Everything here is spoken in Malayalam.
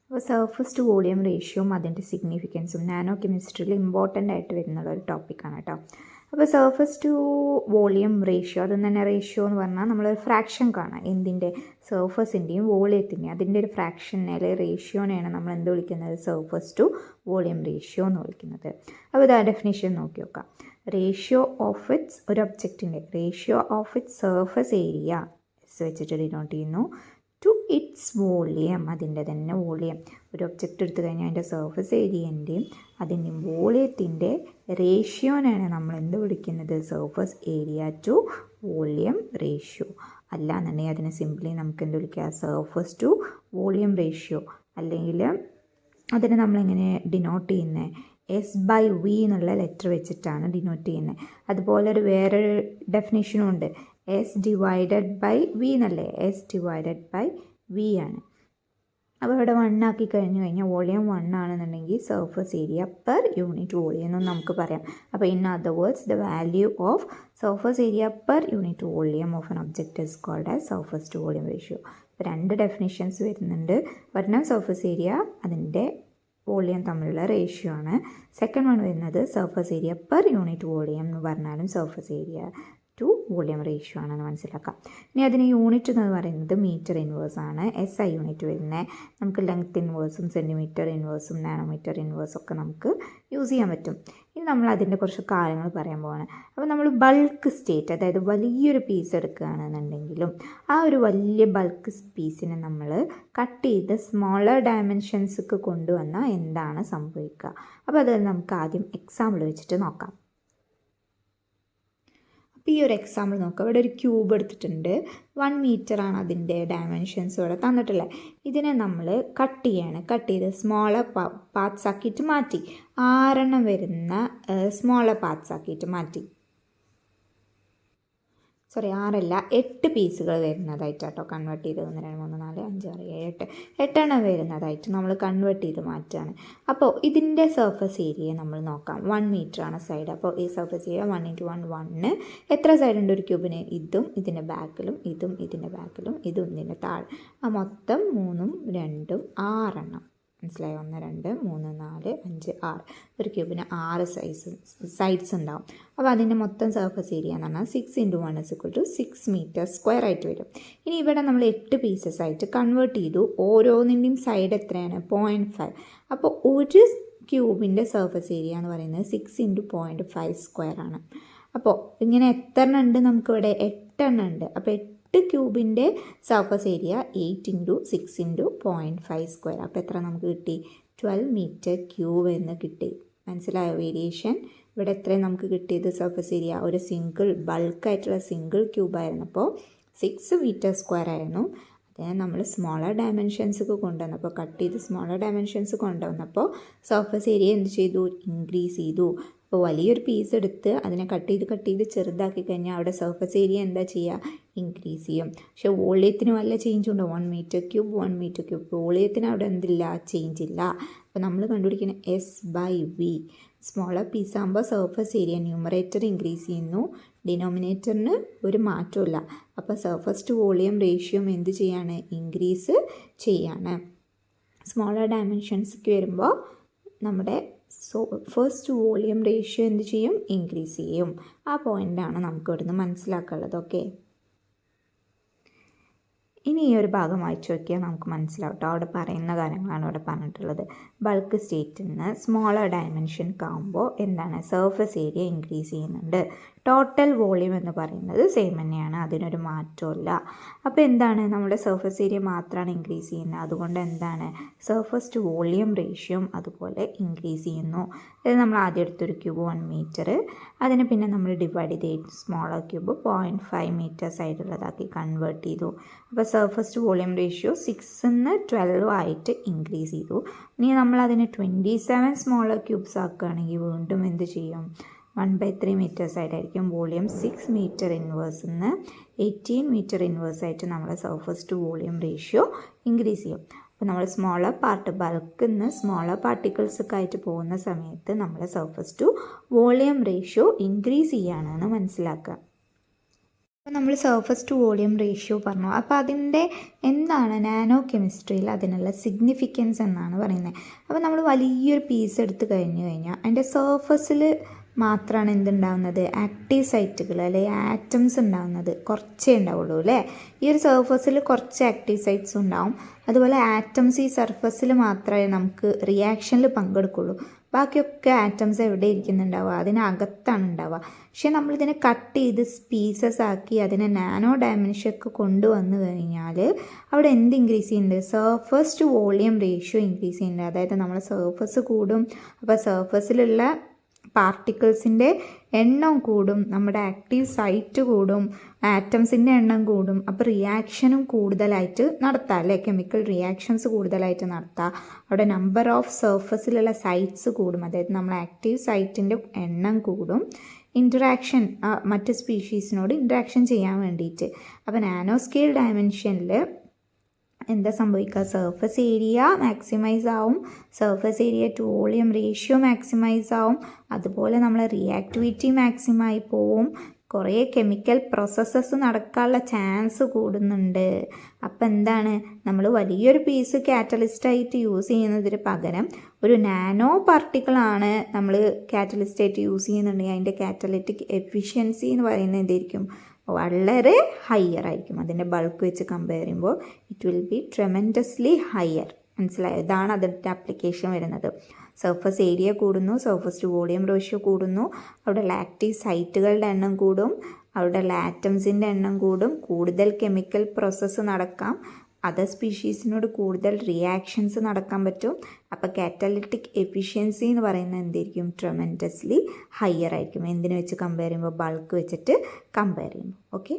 അപ്പോൾ സർഫസ് ടു വോളിയം റേഷ്യോയും അതിൻ്റെ സിഗ്നിഫിക്കൻസും നാനോ കെമിസ്ട്രിയിൽ ഇമ്പോർട്ടൻ്റ് ആയിട്ട് വരുന്നുള്ള ഒരു ടോപ്പിക്കാണ് കേട്ടോ. അപ്പോൾ സർഫസ് ടു വോളിയം റേഷ്യോ, അത് തന്നെ റേഷ്യോ എന്ന് പറഞ്ഞാൽ നമ്മളൊരു ഫ്രാക്ഷൻ കാണാം, എന്തിൻ്റെ, സർഫസിൻ്റെയും വോളിയത്തിൻ്റെയും, അതിൻ്റെ ഒരു ഫ്രാക്ഷനെ റേഷ്യോനെയാണ് നമ്മൾ എന്ത് വിളിക്കുന്നത്, സർഫസ് ടു വോളിയം റേഷ്യോ എന്ന് വിളിക്കുന്നത്. അപ്പോൾ ഇത് ആ ഡെഫിനേഷൻ നോക്കി നോക്കാം. റേഷ്യോ ഓഫ് ഇറ്റ്സ്, ഒരു ഒബ്ജക്റ്റിൻ്റെ ratio of its surface area S വെച്ചിട്ട് ഡിനോട്ട് ചെയ്യുന്നു, ടു ഇറ്റ്സ് വോളിയം, അതിൻ്റെ തന്നെ വോളിയം. ഒരു ഒബ്ജക്റ്റ് എടുത്തു കഴിഞ്ഞാൽ അതിൻ്റെ സർഫസ് ഏരിയൻ്റെയും അതിൻ്റെ വോളിയത്തിൻ്റെ റേഷ്യോനാണ് നമ്മൾ എന്ത് വിളിക്കുന്നത്, surface area to volume ratio. അല്ല എന്നുണ്ടെങ്കിൽ അതിനെ സിംപ്ലി നമുക്ക് എന്ത് വിളിക്കാം, സർഫസ് ടു വോളിയം റേഷ്യോ. അല്ലെങ്കിൽ അതിനെ നമ്മളെങ്ങനെ ഡിനോട്ട് ചെയ്യുന്നത്, S/V എന്നുള്ള ലെറ്റർ വെച്ചിട്ടാണ് ഡിനോട്ട് ചെയ്യുന്നത്. അതുപോലെ ഒരു വേറൊരു ഡെഫിനേഷനും ഉണ്ട്, S/V എന്നല്ലേ, S/V ആണ്. അപ്പോൾ ഇവിടെ 1 ആക്കി കഴിഞ്ഞ് കഴിഞ്ഞാൽ വോളിയം 1 ആണെന്നുണ്ടെങ്കിൽ surface area per unit volume എന്നും നമുക്ക് പറയാം. അപ്പോൾ in other words the value of surface area per unit volume of an object is called as surface to volume ratio. ഇപ്പോൾ 2 ഡെഫിനേഷൻസ് വരുന്നുണ്ട്. ഒരെണ്ണം സർഫസ് ഏരിയ അതിൻ്റെ വോളിയം തമ്മിലുള്ള റേഷ്യോ ആണ്. സെക്കൻഡ് വൺ വരുന്നത് surface area per unit volume എന്ന് പറഞ്ഞാലും surface area to volume ratio ആണെന്ന് മനസ്സിലാക്കാം. ഇനി അതിന് യൂണിറ്റ് എന്ന് പറയുന്നത് മീറ്റർ ഇൻവേഴ്സ് ആണ്. SI യൂണിറ്റ് വരുന്നത്. നമുക്ക് ലെങ്ത് ഇൻവേഴ്സും സെൻറ്റിമീറ്റർ ഇൻവേഴ്സും നാനോമീറ്റർ ഇൻവേഴ്സും ഒക്കെ നമുക്ക് യൂസ് ചെയ്യാൻ പറ്റും. ഇനി നമ്മൾ അതിൻ്റെ കുറച്ച് കാര്യങ്ങൾ പറയാൻ പോവാണ്. അപ്പോൾ നമ്മൾ ബൾക്ക് സ്റ്റേറ്റ്, അതായത് വലിയൊരു പീസ് എടുക്കുകയാണെന്നുണ്ടെങ്കിലും ആ ഒരു വലിയ ബൾക്ക് പീസിനെ നമ്മൾ കട്ട് ചെയ്ത് സ്മോളർ ഡയമെൻഷൻസ്ക്ക് കൊണ്ടുവന്നാൽ എന്താണ് സംഭവിക്കുക. അപ്പോൾ അത് നമുക്ക് ആദ്യം എക്സാമ്പിൾ വെച്ചിട്ട് നോക്കാം. അപ്പോൾ ഈ ഒരു എക്സാമ്പിൾ നോക്കുക. ഇവിടെ ഒരു ക്യൂബ് എടുത്തിട്ടുണ്ട്, 1 മീറ്ററാണ് അതിൻ്റെ ഡയമെൻഷൻസ് ഇവിടെ തന്നിട്ടുള്ളത്. ഇതിനെ നമ്മൾ കട്ട് ചെയ്ത് സ്മോളർ പാർട്സ് ആക്കിയിട്ട് മാറ്റി, 6 വരുന്ന സ്മോളർ പാർട്സ് ആക്കിയിട്ട് മാറ്റി. 8 പീസുകൾ വരുന്നതായിട്ടോ കൺവേർട്ട് ചെയ്ത് 1 2 3 4 5 6 7 8 വരുന്നതായിട്ട് നമ്മൾ കൺവേർട്ട് ചെയ്ത് മാറ്റുകയാണ്. അപ്പോൾ ഇതിൻ്റെ സർഫസ് ഏരിയ നമ്മൾ നോക്കാം. 1 മീറ്ററാണ് സൈഡ്. അപ്പോൾ ഈ സർഫസ് ഏരിയ 1 × 1 1. എത്ര സൈഡ് ഉണ്ട് ഒരു ക്യൂബിന്, ഇതും ഇതിൻ്റെ ബാക്കിലും ഇതും ഇതിൻ്റെ ബാക്കിലും ഇതും ഇതിൻ്റെ താഴെ, ആ മൊത്തം 3 2 6. മനസ്സിലായോ? 1 2 3 4 5 6. ഒരു ക്യൂബിന് 6 സൈഡ്സ് ഉണ്ടാവും. അപ്പോൾ അതിൻ്റെ മൊത്തം സർഫസ് ഏരിയ എന്ന് പറഞ്ഞാൽ 6 × 1 = 6 മീറ്റർ സ്ക്വയർ ആയിട്ട് വരും. ഇനി ഇവിടെ നമ്മൾ 8 പീസസ് ആയിട്ട് കൺവേർട്ട് ചെയ്തു. ഓരോന്നിൻ്റെയും സൈഡ് എത്രയാണ്, 0.5. അപ്പോൾ ഒരു ക്യൂബിൻ്റെ സർഫസ് ഏരിയ എന്ന് പറയുന്നത് 6 × 0.5 സ്ക്വയർ ആണ്. അപ്പോൾ ഇങ്ങനെ എത്ര എണ്ണം ഉണ്ട്, നമുക്കിവിടെ 8 എണ്ണം ഉണ്ട്. അപ്പോൾ 8 ക്യൂബിൻ്റെ സർഫസ് ഏരിയ 8 × 6 × 0.5 സ്ക്വയർ. അപ്പോൾ എത്ര നമുക്ക് കിട്ടി, 12 മീറ്റർ ക്യൂബ് എന്ന് കിട്ടി. മനസ്സിലായോ വേരിയേഷൻ? ഇവിടെ എത്രയും നമുക്ക് കിട്ടിയത് സർഫസ് ഏരിയ, ഒരു ബൾക്കായിട്ടുള്ള സിംഗിൾ ക്യൂബായിരുന്നപ്പോൾ 6 മീറ്റർ സ്ക്വയർ ആയിരുന്നു. അതിനെ നമ്മൾ സ്മോളർ ഡയമെൻഷൻസ് കൊണ്ടുവന്നപ്പോൾ, കട്ട് ചെയ്ത് സ്മോളർ ഡയമെൻഷൻസ് കൊണ്ടുവന്നപ്പോൾ സർഫസ് ഏരിയ എന്ത് ചെയ്തു, ഇൻക്രീസ് ചെയ്തു. അപ്പോൾ വലിയൊരു പീസ് എടുത്ത് അതിനെ കട്ട് ചെയ്ത് ചെറുതാക്കി കഴിഞ്ഞാൽ അവിടെ സർഫസ് ഏരിയ എന്താ ചെയ്യുക, ഇൻക്രീസ് ചെയ്യും. പക്ഷേ വോളിയത്തിന് വല്ല ചേഞ്ച് ഉണ്ടോ, 1 മീറ്റർ ക്യൂബ്. വോളിയത്തിന് അവിടെ എന്തില്ല, ചേഞ്ച് ഇല്ല. അപ്പോൾ നമ്മൾ കണ്ടുപിടിക്കുന്ന S/V. സ്മോളർ പീസ് ആകുമ്പോൾ സർഫസ് ഏരിയ ന്യൂമറേറ്റർ ഇൻക്രീസ് ചെയ്യുന്നു, ഡിനോമിനേറ്ററിന് ഒരു മാറ്റമില്ല. അപ്പോൾ സർഫസ് ടു വോളിയം റേഷ്യോ എന്ത് ചെയ്യാണ്, ഇൻക്രീസ് ചെയ്യാണ്. സ്മോളർ ഡയമെൻഷൻസ്ക്ക് വരുമ്പോൾ നമ്മുടെ ഫസ്റ്റ് വോളിയം റേഷ്യോ എന്ത് ചെയ്യും, ഇൻക്രീസ് ചെയ്യും. ആ പോയിൻ്റാണ് നമുക്ക് ഇവിടുന്ന് മനസ്സിലാക്കാനുള്ളത്. ഓക്കെ, ഇനി ഈ ഒരു ഭാഗം വായിച്ചു നോക്കിയാൽ നമുക്ക് മനസ്സിലാവട്ടോ, അവിടെ പറയുന്ന കാര്യങ്ങളാണ് ഇവിടെ പറഞ്ഞിട്ടുള്ളത്. ബൾക്ക് സ്റ്റേറ്റിൽ നിന്ന് സ്മോളർ ഡയമെൻഷൻക്ക് ആകുമ്പോൾ എന്താണ്, സർഫസ് ഏരിയ ഇൻക്രീസ് ചെയ്യുന്നുണ്ട്. ടോട്ടൽ വോളിയം എന്ന് പറയുന്നത് സെയിം തന്നെയാണ്, അതിനൊരു മാറ്റമില്ല. അപ്പോൾ എന്താണ്, നമ്മുടെ സർഫസ് ഏരിയ മാത്രമാണ് ഇൻക്രീസ് ചെയ്യുന്നത്. അതുകൊണ്ട് എന്താണ്, സർഫസ് ടു വോളിയം റേഷ്യോ അതുപോലെ ഇൻക്രീസ് ചെയ്യുന്നു. ഇത് നമ്മൾ ആദ്യം എടുത്തൊരു ക്യൂബ് 1 മീറ്റർ, അതിന് പിന്നെ നമ്മൾ ഡിവൈഡ് ചെയ്ത് സ്മോളർ ക്യൂബ് 0.5 മീറ്റർ സൈഡുള്ളതാക്കി കൺവേർട്ട് ചെയ്തു. അപ്പോൾ സർഫസ് ടു വോളിയം റേഷ്യോ 6 ന്ന് 12 ആയിട്ട് ഇൻക്രീസ് ചെയ്തു. ഇനി നമ്മൾ അതിനെ 27 സ്മോളർ ക്യൂബ്സ് ആക്കുകയാണെങ്കിൽ വീണ്ടും എന്ത് ചെയ്യും, 1/3 മീറ്റർ സൈഡായിരിക്കും. വോളിയം 6 മീറ്റർ ഇൻവേഴ്സ് നിന്ന് 18 മീറ്റർ ഇൻവേഴ്സ് ആയിട്ട് നമ്മൾ surface to volume ratio increase ചെയ്യും. അപ്പോൾ നമ്മൾ സ്മോളർ പാർട്ട് ബൾക്കിൽ നിന്ന് സ്മോളർ പാർട്ടിക്കിൾസൊക്കെ ആയിട്ട് പോകുന്ന സമയത്ത് നമ്മൾ surface to volume ratio increase ചെയ്യുകയാണെന്ന് മനസ്സിലാക്കുക. അപ്പോൾ നമ്മൾ സർഫസ് ടു വോളിയം റേഷ്യോ പറഞ്ഞു. അപ്പോൾ അതിൻ്റെ എന്താണ് നാനോ കെമിസ്ട്രിയിൽ അതിനുള്ള സിഗ്നിഫിക്കൻസ് എന്നാണ് പറയുന്നത്. അപ്പോൾ നമ്മൾ വലിയൊരു പീസ് എടുത്ത് കഴിഞ്ഞാൽ അതിൻ്റെ സർഫസിൽ മാത്രമാണ് എന്തുണ്ടാവുന്നത്, ആക്റ്റീവ് സൈറ്റുകൾ അല്ലെങ്കിൽ ആറ്റംസ് ഉണ്ടാവുന്നത് കുറച്ചേ ഉണ്ടാവുള്ളൂ അല്ലേ. ഈ ഒരു സർഫസിൽ കുറച്ച് ആക്റ്റീവ് സൈറ്റ്സ് ഉണ്ടാവും. അതുപോലെ ആറ്റംസ് ഈ സർഫസിൽ മാത്രമേ നമുക്ക് റിയാക്ഷനിൽ പങ്കെടുക്കുള്ളൂ. ബാക്കിയൊക്കെ ആറ്റംസ് എവിടെ ഇരിക്കുന്നുണ്ടാവുക, അതിനകത്താണ് ഉണ്ടാവുക. പക്ഷെ നമ്മളിതിനെ കട്ട് ചെയ്ത് പീസസ് ആക്കി അതിനെ നാനോ ഡയമെൻഷനൊക്കെ കൊണ്ടുവന്നു കഴിഞ്ഞാൽ അവിടെ എന്ത് ഇൻക്രീസ് ചെയ്യുന്നുണ്ട്, surface to volume ratio increase ചെയ്യുന്നുണ്ട്. അതായത് നമ്മുടെ സർഫസ് കൂടും. അപ്പോൾ സർഫസിലുള്ള പാർട്ടിക്കിൾസിൻ്റെ എണ്ണം കൂടും, നമ്മുടെ ആക്റ്റീവ് സൈറ്റ് കൂടും, ആറ്റംസിൻ്റെ എണ്ണം കൂടും. അപ്പോൾ റിയാക്ഷനും കൂടുതലായിട്ട് നടത്താം അല്ലേ, കെമിക്കൽ റിയാക്ഷൻസ് കൂടുതലായിട്ട് നടത്താം. അവിടെ നമ്പർ ഓഫ് സർഫസിലുള്ള സൈറ്റ്സ് കൂടും, അതായത് നമ്മൾ ആക്റ്റീവ് സൈറ്റിൻ്റെ എണ്ണം കൂടും. ഇൻറ്ററാക്ഷൻ മറ്റ് സ്പീഷീസിനോട് ഇൻറ്ററാക്ഷൻ ചെയ്യാൻ വേണ്ടിയിട്ട്. അപ്പോൾ നാനോ സ്കെയിൽ ഡയമെൻഷനിൽ എന്താ സംഭവിക്കുക, സർഫസ് ഏരിയ മാക്സിമൈസ് ആവും, surface area to volume ratio maximize ആവും. അതുപോലെ നമ്മളെ റിയാക്ടിവിറ്റി മാക്സിമായി പോവും. കുറേ കെമിക്കൽ പ്രോസസ്സസ് നടക്കാനുള്ള ചാൻസ് കൂടുന്നുണ്ട്. അപ്പം എന്താണ്, നമ്മൾ വലിയൊരു പീസ് കാറ്റലിസ്റ്റായിട്ട് യൂസ് ചെയ്യുന്നതിന് പകരം ഒരു നാനോ പാർട്ടിക്കിളാണ് നമ്മൾ കാറ്റലിസ്റ്റായിട്ട് യൂസ് ചെയ്യുന്നുണ്ടെങ്കിൽ അതിൻ്റെ കാറ്റലിറ്റിക് എഫിഷ്യൻസി എന്ന് പറയുന്നത് എന്തായിരിക്കും, വളരെ ഹയർ ആയിരിക്കും. അതിൻ്റെ ബൾക്ക് വെച്ച് കമ്പയർ ചെയ്യുമ്പോൾ ഇറ്റ് വിൽ ബി ട്രെമൻഡസ്ലി ഹയർ. മനസ്സിലായോ? ഇതാണ് അതിൻ്റെ ആപ്ലിക്കേഷൻ വരുന്നത്. സർഫസ് ഏരിയ കൂടുന്നു, സർഫസ് ടു വോളിയം റേഷ്യോ കൂടുന്നു, അവിടെ ആക്റ്റീവ് സൈറ്റുകളുടെ എണ്ണം കൂടും, അവിടെ ആറ്റംസിൻ്റെ എണ്ണം കൂടും, കൂടുതൽ കെമിക്കൽ പ്രോസസ്സ് നടക്കാം, അതർ സ്പീഷീസിനോട് കൂടുതൽ റിയാക്ഷൻസ് നടക്കാൻ പറ്റും. അപ്പോൾ കാറ്റലിറ്റിക് എഫിഷ്യൻസി എന്ന് പറയുന്നത് എന്തായിരിക്കും, ട്രെമൻഡസ്ലി ഹയർ ആയിരിക്കും. എന്തിനു വെച്ച് കമ്പയർ ചെയ്യുമ്പോൾ, ബൾക്ക് വെച്ചിട്ട് കമ്പയർ ചെയ്യുമ്പോൾ. ഓക്കെ.